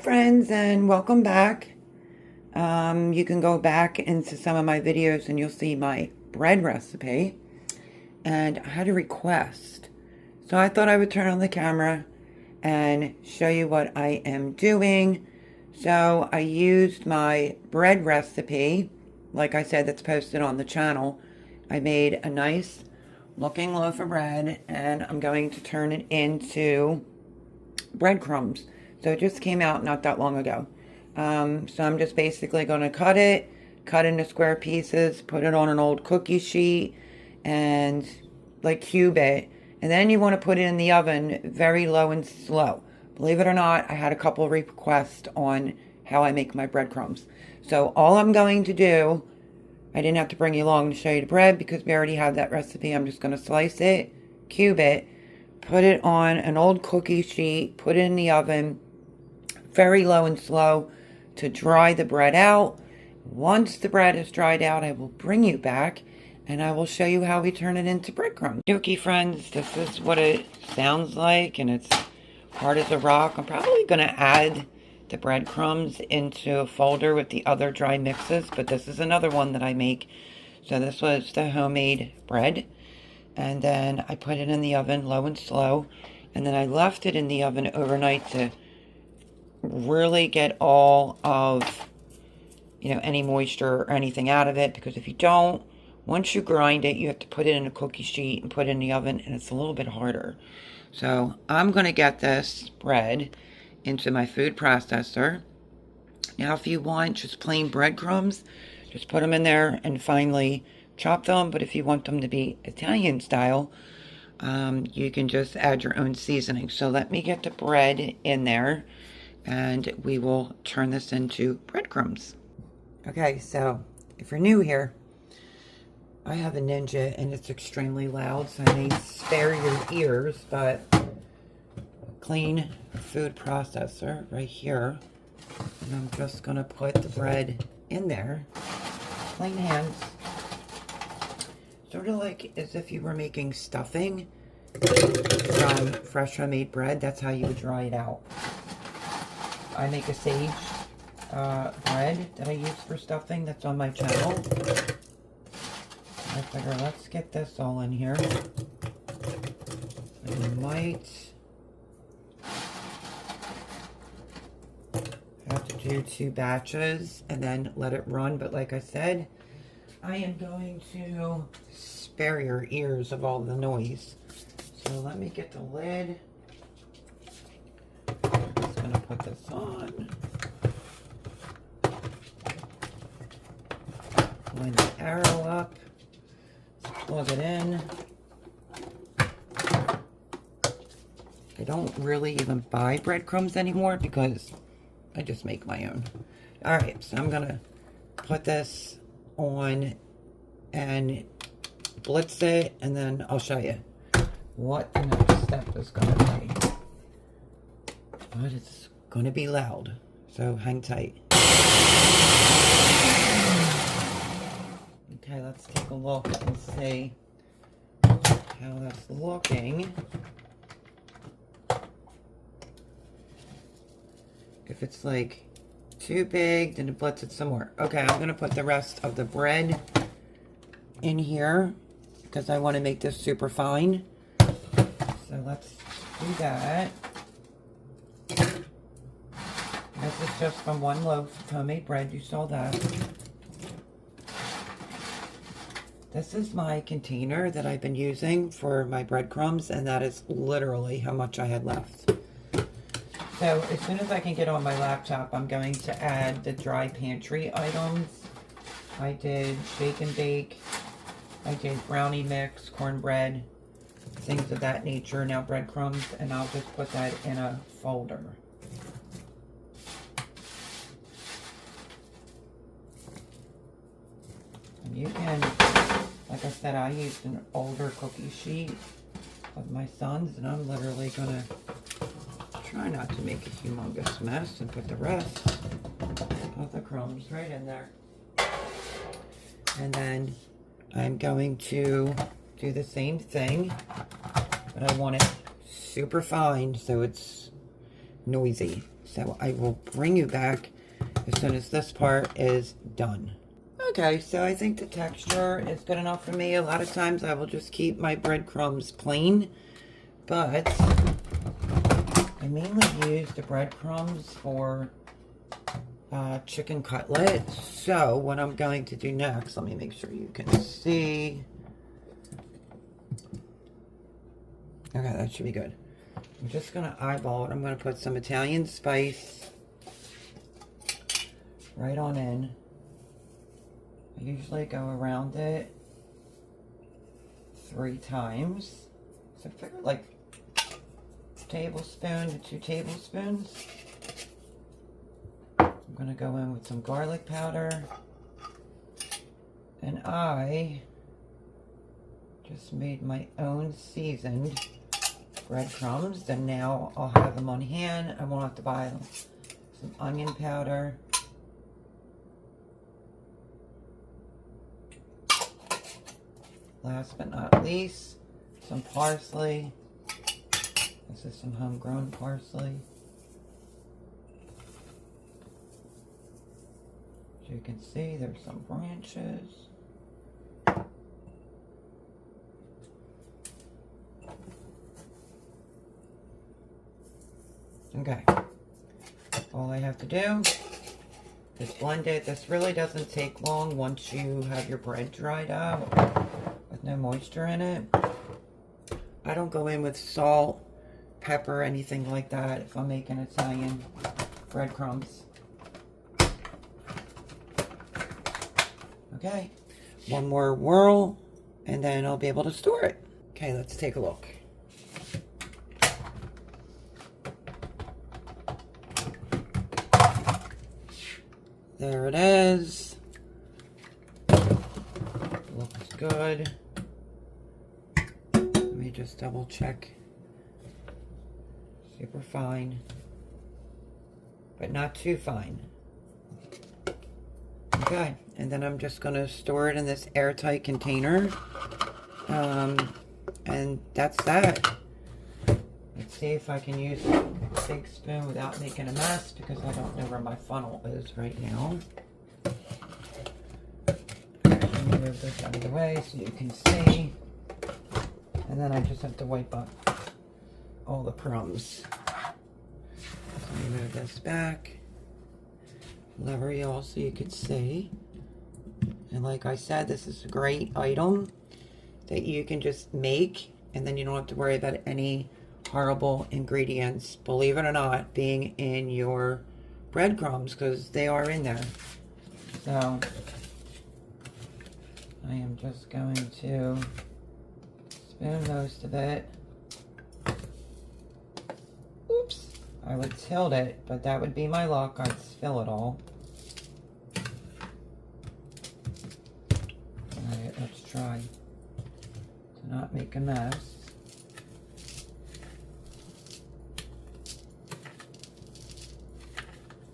friends, and welcome back. You can go back into some of my videos and you'll see my bread recipe. And I had a request, so I thought I would turn on the camera and show you what I am doing. So I used my bread recipe, like I said, that's posted on the channel. I made a nice looking loaf of bread and I'm going to turn it into breadcrumbs. So it just came out not that long ago. So I'm just basically going to cut into square pieces, put it on an old cookie sheet, and like cube it. And then you want to put it in the oven very low and slow. Believe it or not, I had a couple requests on how I make my breadcrumbs. So all I'm going to do, I didn't have to bring you along to show you the bread because we already have that recipe. I'm just going to slice it, cube it, put it on an old cookie sheet, put it in the oven, very low and slow to dry the bread out. Once the bread is dried out, I will bring you back and I will show you how we turn it into breadcrumbs. Okay, friends, this is what it sounds like, and it's hard as a rock. I'm probably going to add the breadcrumbs into a folder with the other dry mixes, but this is another one that I make. So this was the homemade bread, and then I put it in the oven low and slow, and then I left it in the oven overnight to really get all of, any moisture or anything out of it, because if you don't, once you grind it, you have to put it in a cookie sheet and put it in the oven, and it's a little bit harder. So I'm going to get this bread into my food processor. Now, if you want just plain breadcrumbs, just put them in there and finely chop them. But if you want them to be Italian style, you can just add your own seasoning. So let me get the bread in there and we will turn this into breadcrumbs. Okay, so if you're new here, I have a Ninja and it's extremely loud, so I may spare your ears, but clean food processor right here. And I'm just going to put the bread in there. Clean hands. Sort of like as if you were making stuffing from fresh homemade bread. That's how you would dry it out. I make a sage bread that I use for stuffing that's on my channel. I figure let's get this all in here. I might have to do 2 batches and then let it run, but like I said, I am going to spare your ears of all the noise. So let me get the lid. I'm just going to put this on. Line the arrow up. Plug it in. I don't really even buy breadcrumbs anymore because I just make my own. Alright, so I'm going to put this on and blitz it, and then I'll show you what the next step is going to be. But it's going to be loud, so hang tight. Okay, let's take a look and see how that's looking. If it's like too big, then blitz it some more. Okay, I'm going to put the rest of the bread in here because I want to make this super fine. So let's do that. This is just from 1 loaf of homemade bread. You saw that. This is my container that I've been using for my breadcrumbs, and that is literally how much I had left. So as soon as I can get on my laptop, I'm going to add the dry pantry items. I did shake and bake. I did brownie mix, cornbread, things of that nature. Now breadcrumbs, and I'll just put that in a folder. And you can, like I said, I used an older cookie sheet of my son's, and I'm literally going to try not to make a humongous mess and put the rest of the crumbs right in there. And then I'm going to do the same thing, but I want it super fine so it's noisy. So I will bring you back as soon as this part is done. Okay, so I think the texture is good enough for me. A lot of times I will just keep my breadcrumbs plain, but I mainly use the breadcrumbs for chicken cutlet. So what I'm going to do next, let me make sure you can see. Okay, that should be good. I'm just going to eyeball it. I'm going to put some Italian spice right on in. I usually go around it 3 times. So figure like a tablespoon to 2 tablespoons. I'm going to go in with some garlic powder. And I just made my own seasoned breadcrumbs. And now I'll have them on hand. I won't have to buy some onion powder. Last but not least, some parsley. This is some homegrown parsley. As you can see, there's some branches. Okay. All I have to do is blend it. This really doesn't take long once you have your bread dried out with no moisture in it. I don't go in with salt, pepper, anything like that if I'm making Italian breadcrumbs. Okay, one more whirl and then I'll be able to store it. Okay, let's take a look. There it is. Looks good. Let me just double check. Super fine, but not too fine. Okay, and then I'm just going to store it in this airtight container. And that's that. Let's see if I can use a big spoon without making a mess, because I don't know where my funnel is right now. Let me move this out of the way so you can see. And then I just have to wipe up all the crumbs. Let me move this back. Lever y'all so you could see. And like I said, this is a great item that you can just make, and then you don't have to worry about any horrible ingredients, believe it or not, being in your breadcrumbs, because they are in there. So I am just going to spoon most of it. Oops, I would tilt it, but that would be my luck. I'd spill it all. Alright, let's try to not make a mess.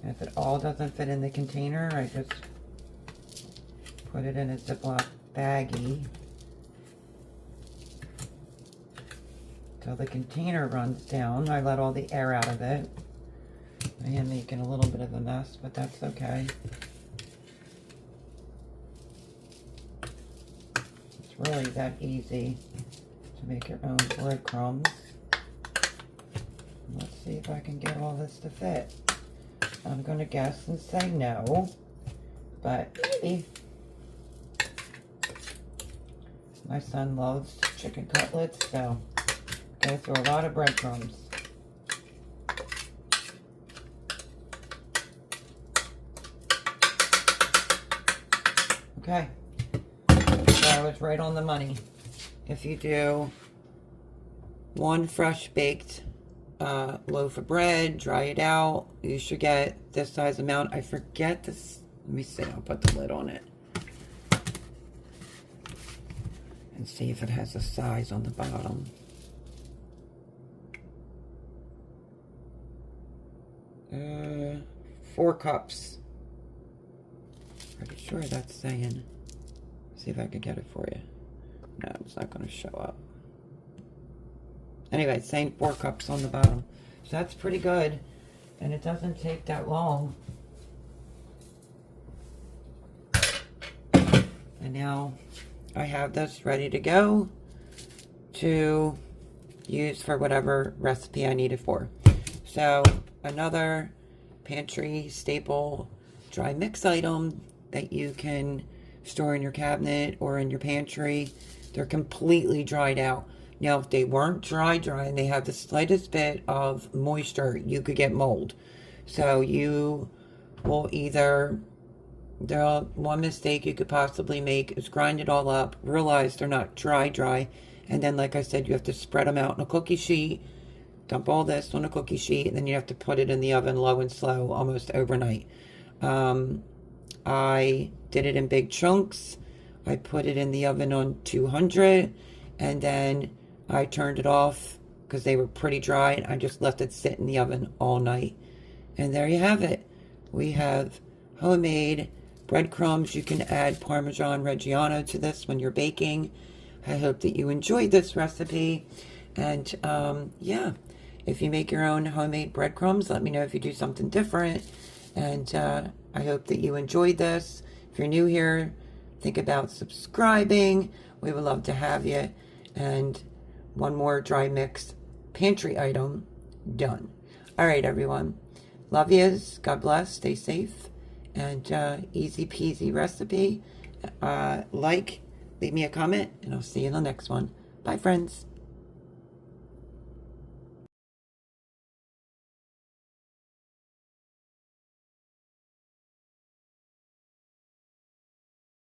If it all doesn't fit in the container, I just put it in a Ziploc baggie till the container runs down. I let all the air out of it. I am making a little bit of a mess, but that's okay. It's really that easy to make your own breadcrumbs. Let's see if I can get all this to fit. I'm going to guess and say no, but maybe. My son loves chicken cutlets, so go through a lot of breadcrumbs. Okay, so I was right on the money. If you do one fresh baked loaf of bread, dry it out, you should get this size amount. I forget this. Let me see. I'll put the lid on it and see if it has a size on the bottom. Four cups. Pretty sure that's saying. See if I can get it for you. No, it's not going to show up. Anyway, it's saying 4 cups on the bottom. So that's pretty good. And it doesn't take that long. And now I have this ready to go to use for whatever recipe I need it for. So another pantry staple dry mix item that you can store in your cabinet or in your pantry. They're completely dried out. Now, if they weren't dry and they have the slightest bit of moisture, you could get mold. So you will either, one mistake you could possibly make is grind it all up, realize they're not dry, and then, like I said, you have to spread them out on a cookie sheet, dump all this on a cookie sheet, and then you have to put it in the oven low and slow almost overnight. I did it in big chunks. I put it in the oven on 200, and then I turned it off because they were pretty dry, and I just left it sit in the oven all night. And there you have it. We have homemade breadcrumbs. You can add Parmesan Reggiano to this when you're baking. I hope that you enjoyed this recipe. And yeah, if you make your own homemade breadcrumbs, let me know if you do something different. And I hope that you enjoyed this. If you're new here, think about subscribing. We would love to have you. And one more dry mix pantry item done. All right, everyone. Love yous. God bless. Stay safe. And easy peasy recipe. Leave me a comment, and I'll see you in the next one. Bye, friends.